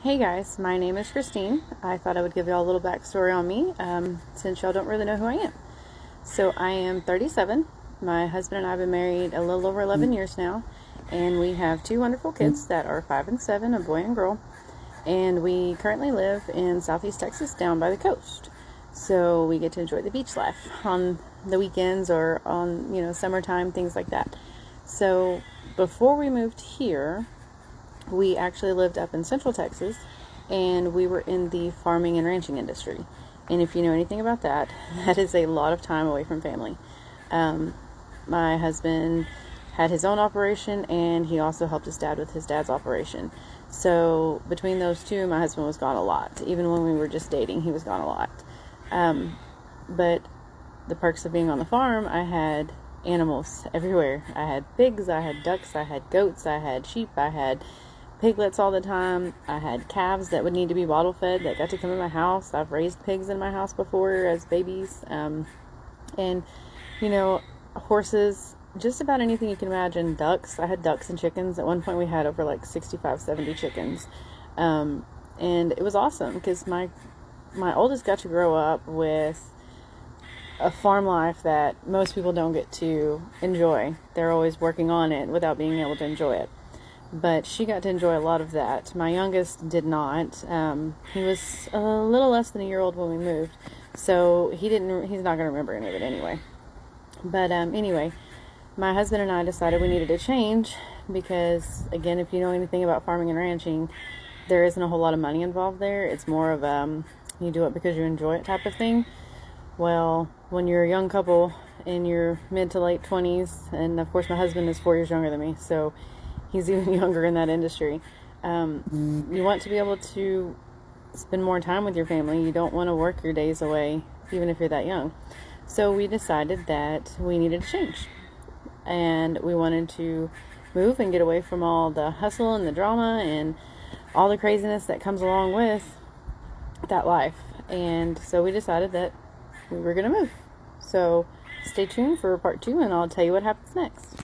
Hey guys, my name is Christine. I thought I would give y'all a little backstory on me since y'all don't really know who I am. So I am 37. My husband and I have been married a little over 11 years now, and we have two wonderful kids that are 5 and 7, a boy and girl. And we currently live in Southeast Texas down by the coast. So we get to enjoy the beach life on the weekends or on, summertime, things like that. So before we moved here, we actually lived up in Central Texas, and we were in the farming and ranching industry. And if you know anything about that, that is a lot of time away from family. My husband had his own operation, and he also helped his dad with his dad's operation. So between those two, my husband was gone a lot. Even when we were just dating, he was gone a lot. But the perks of being on the farm, I had animals everywhere. I had pigs, I had ducks, I had goats, I had sheep, I had piglets all the time. I had calves that would need to be bottle fed that got to come in my house. I've raised pigs in my house before as babies. And, horses, just about anything you can imagine. Ducks. I had ducks and chickens. At one point we had over like 65, 70 chickens. And it was awesome because my oldest got to grow up with a farm life that most people don't get to enjoy. They're always working on it without being able to enjoy it. But she got to enjoy a lot of that. My youngest did not. He was a little less than a year old when we moved, so he's not going to remember any of it anyway. But anyway, my husband and I decided we needed a change because, again, if you know anything about farming and ranching, there isn't a whole lot of money involved there. It's more of you do it because you enjoy it type of thing. Well, when you're a young couple in your mid to late 20s, and of course my husband is 4 years younger than me, so he's even younger in that industry. You want to be able to spend more time with your family. You don't want to work your days away, even if you're that young. So we decided that we needed a change. And we wanted to move and get away from all the hustle and the drama and all the craziness that comes along with that life. And so we decided that we were going to move. So stay tuned for part 2, and I'll tell you what happens next.